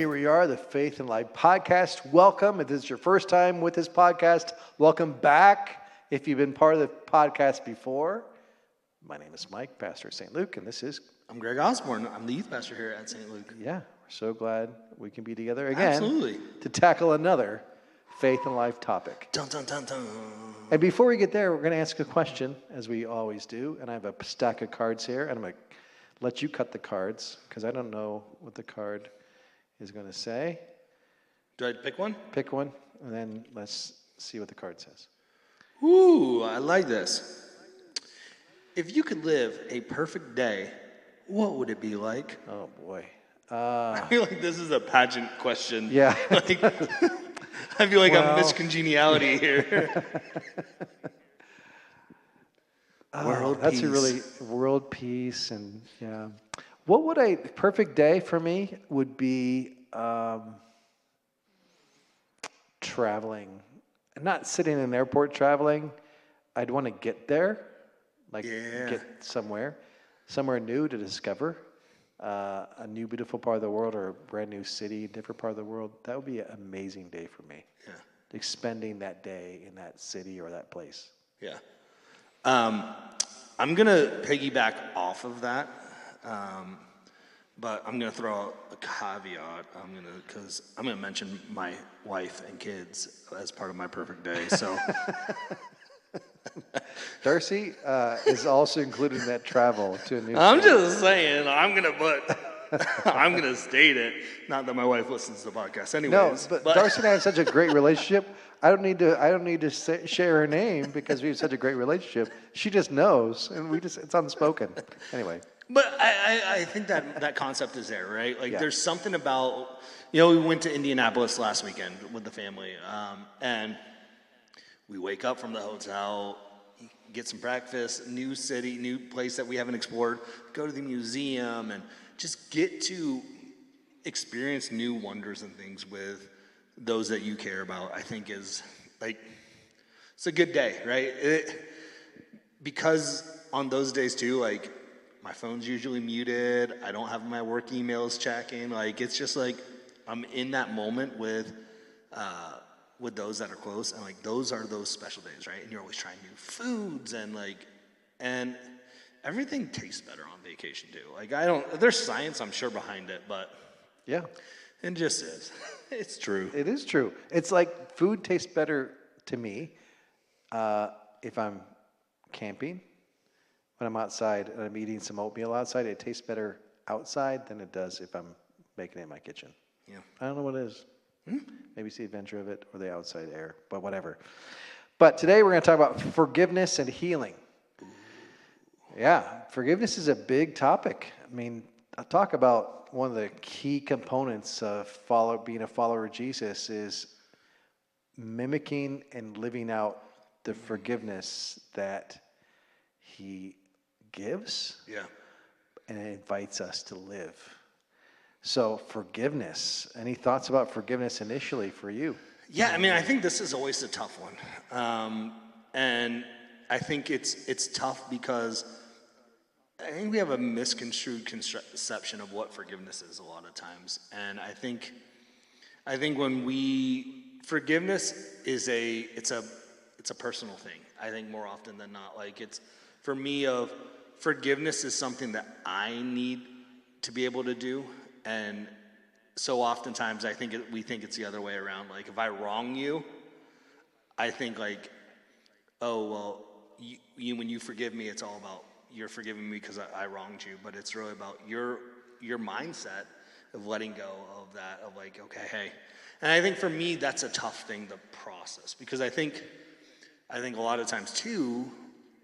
here we are, the Faith and Life podcast. Welcome. If this is your first time with this podcast, welcome back. If you've been part of the podcast before, my name is Mike, pastor of St. Luke, and this is... I'm Greg Osborne. I'm the youth pastor here at St. Luke. Yeah, we're so glad we can be together again. Absolutely. To tackle another Faith and Life topic. Dun, dun, dun, dun. And before we get there, we're going to ask a question, as we always do, and I have a stack of cards here, and I'm going to let you cut the cards, because I don't know what the card is going to say. Do I pick one? Pick one, and then let's see what the card says. Ooh, I like this. If you could live a perfect day, what would it be like? Oh, boy. I feel like this is a pageant question. Yeah. I feel like I'm Miss Congeniality here. World that's peace. a really world peace, and yeah. What would a perfect day for me would be traveling. Not sitting in an airport traveling. I'd want to get there, get somewhere new to discover, a new beautiful part of the world or a brand new city, different part of the world. That would be an amazing day for me. Yeah. Like spending that day in that city or that place. Yeah. I'm going to piggyback off of that, but I'm going to throw out a caveat. Because I'm going to mention my wife and kids as part of my perfect day. So, Darcy is also included in that travel to a new I'm city. just saying, I'm going to state it. Not that my wife listens to the podcast anyways. No, but Darcy and I have such a great relationship. I don't need to share her name because we have such a great relationship. She just knows, and it's unspoken. Anyway. But I think that concept is there, right? Like, Yeah. There's something about, we went to Indianapolis last weekend with the family, and we wake up from the hotel, get some breakfast, new city, new place that we haven't explored, go to the museum, and just get to experience new wonders and things with those that you care about. I think is it's a good day, right? Because on those days too, my phone's usually muted. I don't have my work emails checking. It's just I'm in that moment with those that are close, and those are those special days, right? And you're always trying new foods, and everything tastes better on vacation too. There's science, I'm sure, behind it, but Yeah. it just is. It's true. It is true. It's like food tastes better to me if I'm camping. When I'm outside and I'm eating some oatmeal outside, it tastes better outside than it does if I'm making it in my kitchen. Yeah. I don't know what it is. Maybe it's the adventure of it or the outside air, but whatever. But today we're going to talk about forgiveness and healing. Yeah, forgiveness is a big topic. I mean, I'll talk about one of the key components of being a follower of Jesus is mimicking and living out the forgiveness that he gives and invites us to live. So forgiveness, any thoughts about forgiveness initially for you? Yeah, I mean, I think this is always a tough one. And I think it's tough because I think we have a misconstrued conception of what forgiveness is a lot of times. And I think when forgiveness is it's a personal thing. I think more often than not, it's for me forgiveness is something that I need to be able to do. And so oftentimes we think it's the other way around. If I wrong you, I think oh, well, when you forgive me, it's all about you're forgiving me because I wronged you, but it's really about your mindset of letting go of that, of okay, hey. And I think for me, that's a tough thing to process because I think a lot of times too,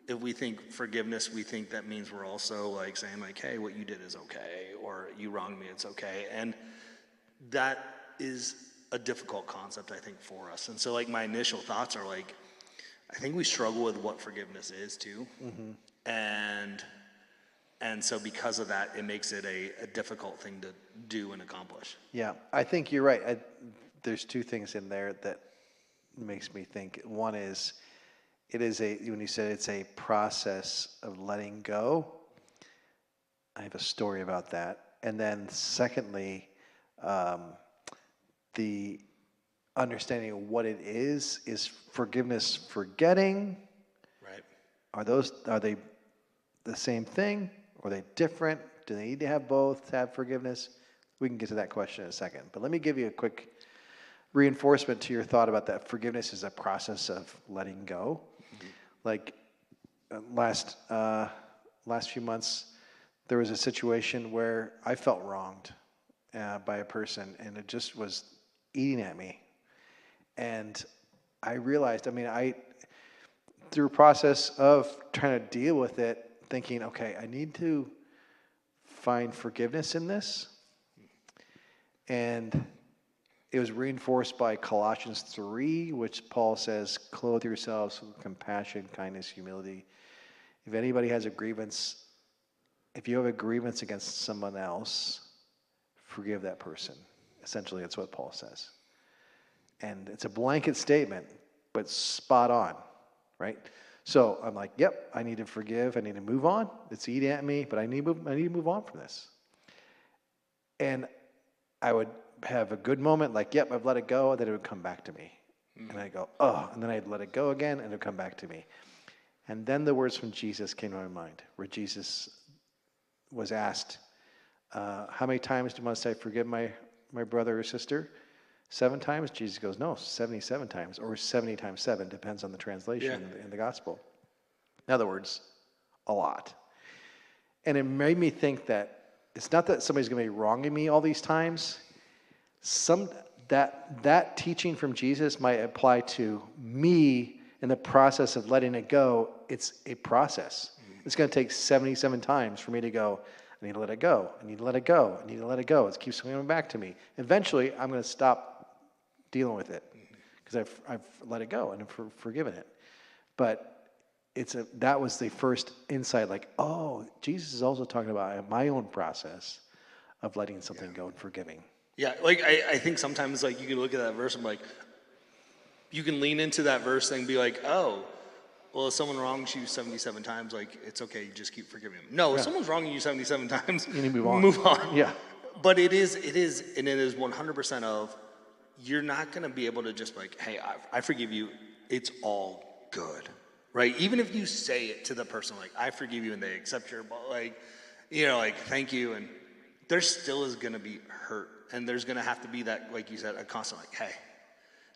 if we think forgiveness, we think that means we're also saying hey, what you did is okay, or you wronged me, it's okay. And that is a difficult concept, I think, for us. And so my initial thoughts are I think we struggle with what forgiveness is too. Mm-hmm. And so because of that, it makes it a difficult thing to do and accomplish. Yeah, I think you're right. There's two things in there that makes me think. One is, when you said it's a process of letting go, I have a story about that. And then secondly, the understanding of what it is forgiveness forgetting? Right. Are they the same thing? Are they different? Do they need to have both to have forgiveness? We can get to that question in a second. But let me give you a quick reinforcement to your thought about that. Forgiveness is a process of letting go. Mm-hmm. Like last few months, there was a situation where I felt wronged by a person, and it just was eating at me. And I realized, through a process of trying to deal with it, thinking, okay, I need to find forgiveness in this. And it was reinforced by Colossians 3, which Paul says, clothe yourselves with compassion, kindness, humility. If anybody has a grievance, if you have a grievance against someone else, forgive that person. Essentially, that's what Paul says. And it's a blanket statement, but spot on, right? So I'm like, yep, I need to forgive. I need to move on. It's eating at me, but I need to move on from this. And I would have a good moment, like, yep, I've let it go, and then it would come back to me. And I'd go, oh, and then I'd let it go again, and it would come back to me. And then the words from Jesus came to my mind, where Jesus was asked, how many times do you want to say, forgive my brother or sister? 7 times? Jesus goes, no, 77 times, or 70 times 7, depends on the translation in the gospel. In other words, a lot. And it made me think that it's not that somebody's going to be wronging me all these times. That teaching from Jesus might apply to me in the process of letting it go. It's a process. It's going to take 77 times for me to go, I need to let it go. I need to let it go. I need to let it go. It keeps coming back to me. Eventually, I'm going to stop dealing with it because I've let it go and I've forgiven it. But that was the first insight, like, oh, Jesus is also talking about my own process of letting something go and forgiving. Yeah, like I think sometimes like you can look at that verse and like, you can lean into that verse and be like, oh, well, if someone wrongs you 77 times, like, it's okay, you just keep forgiving them. No, if someone's wronging you 77 times, you need to move on. Move on. Yeah. But it is 100% of, you're not going to be able to just be like, hey, I forgive you, it's all good, right? Even if you say it to the person, like, I forgive you, and they accept your, like, thank you, and there still is going to be hurt, and there's going to have to be that, like you said, a constant, like, hey,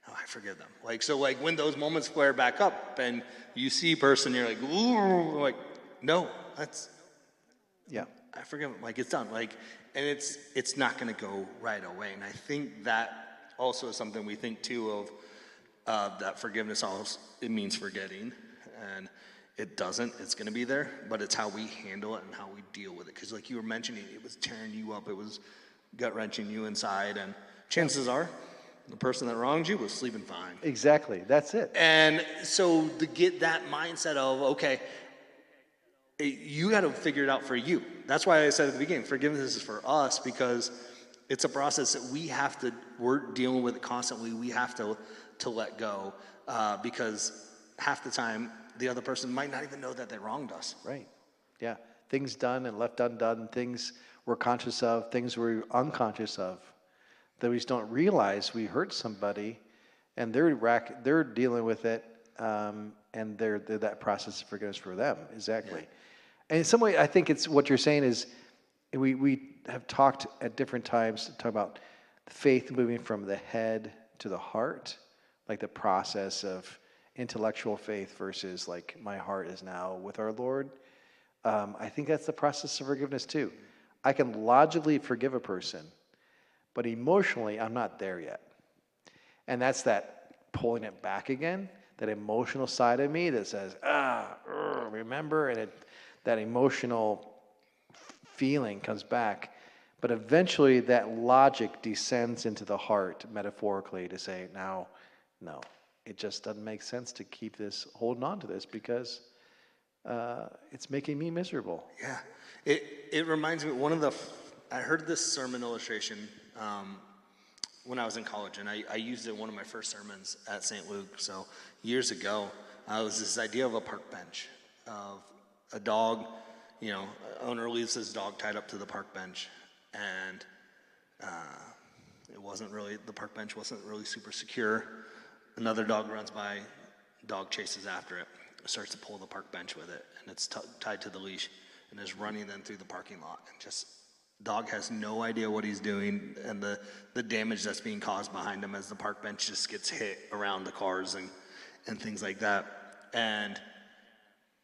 oh, I forgive them. Like, so, like, when those moments flare back up, and you see a person, you're like, ooh, like, no, I forgive them. Like, it's done. Like, and it's not going to go right away. And I think that also is something we think too of that forgiveness. Also, it means forgetting, and it doesn't. It's going to be there, but it's how we handle it and how we deal with it. Because, like you were mentioning, it was tearing you up. It was gut wrenching you inside, and chances are, the person that wronged you was sleeping fine. Exactly. That's it. And so to get that mindset of, okay, you got to figure it out for you. That's why I said at the beginning, forgiveness is for us, because it's a process that we're dealing with it constantly. We have to let go because half the time the other person might not even know that they wronged us. Right. Yeah. Things done and left undone, things we're conscious of, things we're unconscious of, that we just don't realize we hurt somebody, and they're dealing with it, and they're that process of forgiveness for them. Exactly. Yeah. And in some way, I think it's what you're saying is we have talked at different times, talk about faith moving from the head to the heart, like the process of intellectual faith versus like my heart is now with our Lord. I think that's the process of forgiveness too. I can logically forgive a person, but emotionally, I'm not there yet. And that's that pulling it back again, that emotional side of me that says, remember, and that emotional feeling comes back. But eventually, that logic descends into the heart, metaphorically, to say, now, no, it just doesn't make sense to keep holding on to this, because it's making me miserable. Yeah. It reminds me, I heard this sermon illustration when I was in college, and I used it in one of my first sermons at St. Luke. So years ago, it was this idea of a park bench, of a dog, owner leaves his dog tied up to the park bench, and It wasn't really, the park bench wasn't really super secure. Another dog runs by, dog chases after it, starts to pull the park bench with it, and it's tied to the leash, and is running then through the parking lot. And just, dog has no idea what he's doing, and the damage that's being caused behind him as the park bench just gets hit around the cars and things like that. And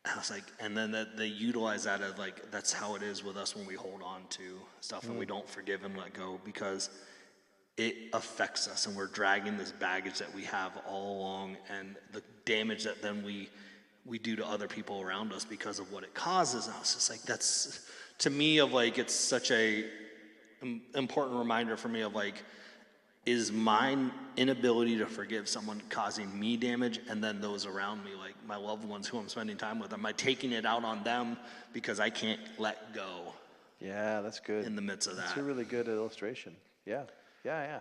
I was like, and then that they utilize that as like, that's how it is with us when we hold on to stuff and we don't forgive and let go, because it affects us and we're dragging this baggage that we have all along, and the damage that then we do to other people around us because of what it causes us. It's like, that's, to me, of like, it's such a important reminder for me of like, is my inability to forgive someone causing me damage, and then those around me, like my loved ones who I'm spending time with, am I taking it out on them because I can't let go? Yeah, that's good. In the midst of that. That's a really good illustration. Yeah, yeah, yeah.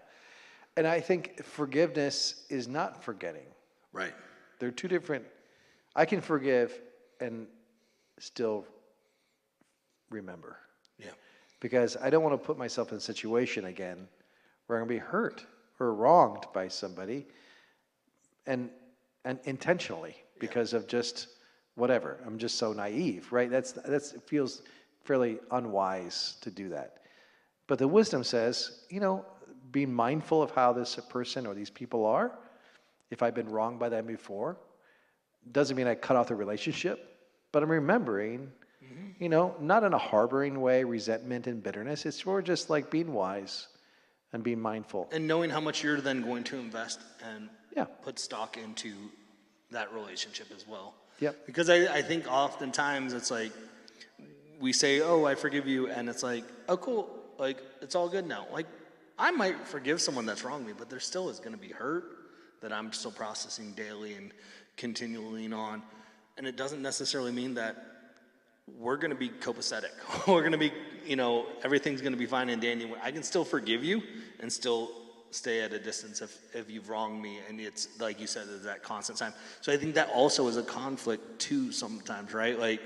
And I think forgiveness is not forgetting. Right. They're two different. I can forgive and still remember. Yeah. Because I don't want to put myself in a situation again where I'm going to be hurt or wronged by somebody, and intentionally, because of just whatever. I'm just so naive, right? It feels fairly unwise to do that. But the wisdom says, be mindful of how this person or these people are. If I've been wronged by them before, doesn't mean I cut off the relationship, but I'm remembering, not in a harboring way, resentment and bitterness. It's more just like being wise and being mindful. And knowing how much you're then going to invest and Yeah. put stock into that relationship as well. Yep. Because I think oftentimes it's like, we say, oh, I forgive you, and it's like, oh, cool, like, it's all good now. Like, I might forgive someone that's wronged me, but there still is going to be hurt that I'm still processing daily and continuing on. And it doesn't necessarily mean that we're going to be copacetic. We're going to be, everything's going to be fine and dandy. I can still forgive you and still stay at a distance if you've wronged me. And it's, like you said, there's that constant time. So I think that also is a conflict too sometimes, right? Like,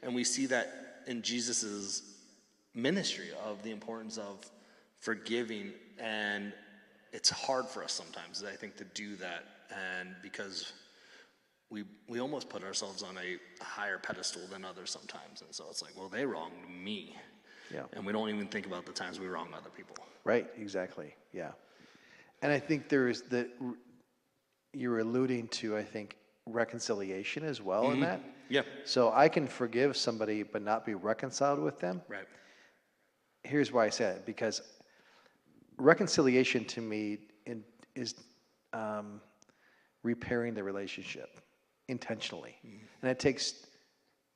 and we see that in Jesus's ministry of the importance of forgiving, and it's hard for us sometimes, I think, to do that, and because we almost put ourselves on a higher pedestal than others sometimes, and so it's like, well, they wronged me, and we don't even think about the times we wrong other people. Right, exactly, yeah. And I think you're alluding to, I think, reconciliation as well in that. Yeah. So I can forgive somebody but not be reconciled with them. Right. Here's why I said it, because reconciliation to me is repairing the relationship intentionally. And it takes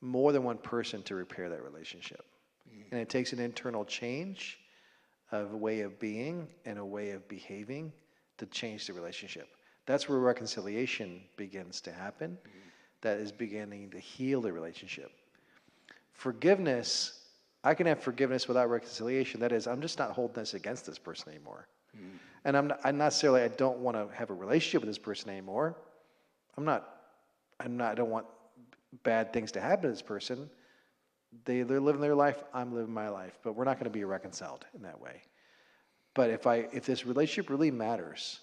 more than one person to repair that relationship. And it takes an internal change of a way of being and a way of behaving to change the relationship. That's where reconciliation begins to happen. That is beginning to heal the relationship. Forgiveness, I can have forgiveness without reconciliation. That is, I'm just not holding this against this person anymore. And I'm not necessarily, I don't want to have a relationship with this person anymore. I don't want bad things to happen to this person. They're living their life, I'm living my life. But we're not going to be reconciled in that way. But if this relationship really matters,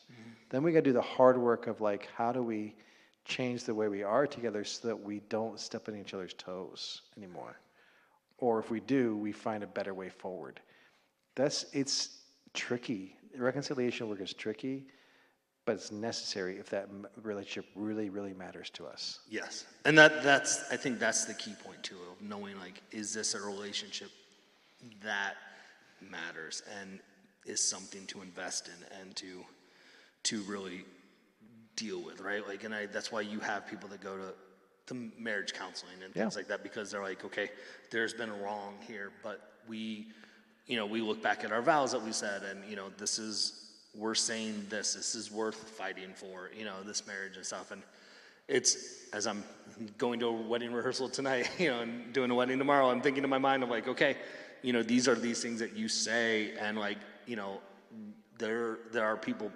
then we got to do the hard work of like, how do we change the way we are together so that we don't step on each other's toes anymore? Or if we do, we find a better way forward. It's tricky. Reconciliation work is tricky, but it's necessary if that relationship really, really matters to us. Yes. And I think that's the key point too, of knowing, like, is this a relationship that matters and is something to invest in and to really deal with, right? Like, and that's why you have people that go to marriage counseling and things like that, because they're like, okay, there's been a wrong here, but we look back at our vows that we said, and we're saying this is worth fighting for, this marriage and stuff. And it's, as I'm going to a wedding rehearsal tonight, and doing a wedding tomorrow, I'm thinking in my mind of like, okay, these are these things that you say, and like, there are people,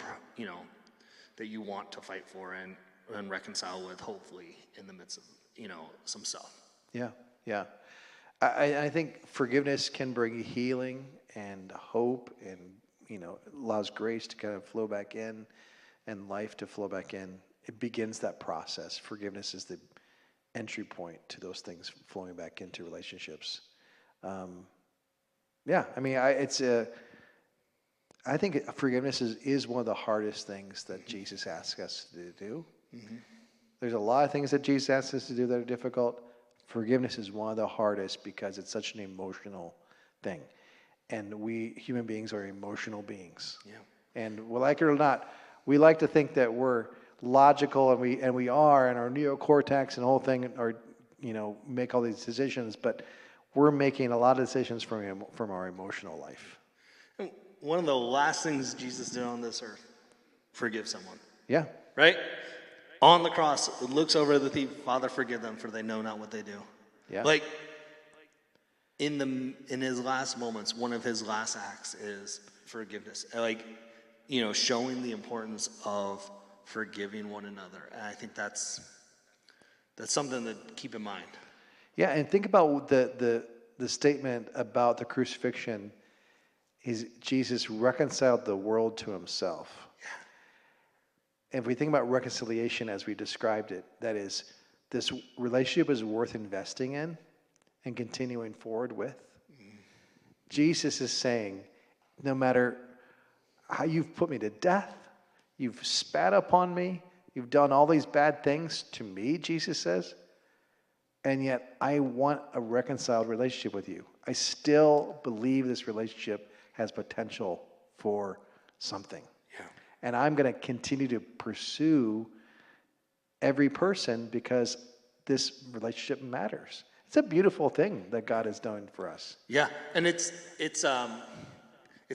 that you want to fight for and reconcile with, hopefully, in the midst of, some stuff. Yeah, yeah. I think forgiveness can bring healing and hope and allows grace to kind of flow back in and life to flow back in. It begins that process. Forgiveness is the entry point to those things flowing back into relationships. Yeah, I mean, I think forgiveness is one of the hardest things that Jesus asks us to do. There's a lot of things that Jesus asks us to do that are difficult. Forgiveness is one of the hardest because it's such an emotional thing. And we human beings are emotional beings. Yeah. And like it or not, we like to think that we're logical, and we are, and our neocortex and the whole thing are, make all these decisions, but we're making a lot of decisions from our emotional life. One of the last things Jesus did on this earth, forgive someone. Yeah. Right? On the cross, it looks over the thief, Father, forgive them, for they know not what they do. Yeah. Like, in his last moments, one of his last acts is forgiveness. Like, showing the importance of forgiving one another. And I think that's something to keep in mind. Yeah, and think about the statement about the crucifixion. Is Jesus reconciled the world to himself. Yeah. And if we think about reconciliation as we described it, that is, this relationship is worth investing in and continuing forward with. Jesus is saying, no matter how you've put me to death, you've spat upon me, you've done all these bad things to me, Jesus says, and yet I want a reconciled relationship with you. I still believe this relationship has potential for something. Yeah. And I'm going to continue to pursue every person because this relationship matters. It's a beautiful thing that God has done for us. Yeah, and it's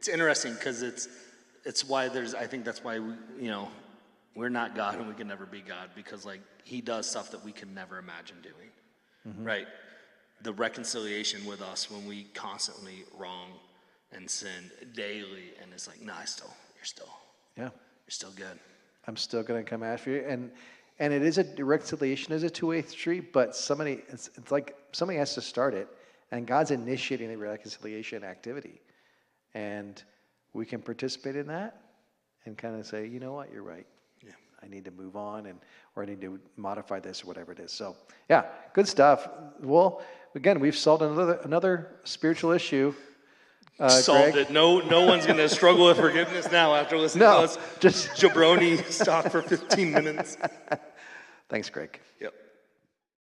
interesting because it's why I think that's why we're not God and we can never be God, because like he does stuff that we can never imagine doing. Right? The reconciliation with us when we constantly wrong and sin daily, and it's like, no, you're still good. I'm still going to come after you, and it is reconciliation is a two-way street, but it's like somebody has to start it, and God's initiating the reconciliation activity, and we can participate in that and kind of say, you know what, you're right. Yeah, I need to move on, or I need to modify this, or whatever it is. So, yeah, good stuff. Well, again, we've solved another spiritual issue. Solved Greg. it. No one's going to struggle with forgiveness now after listening to us just jabroni talk for 15 minutes. Thanks, Greg. Yep.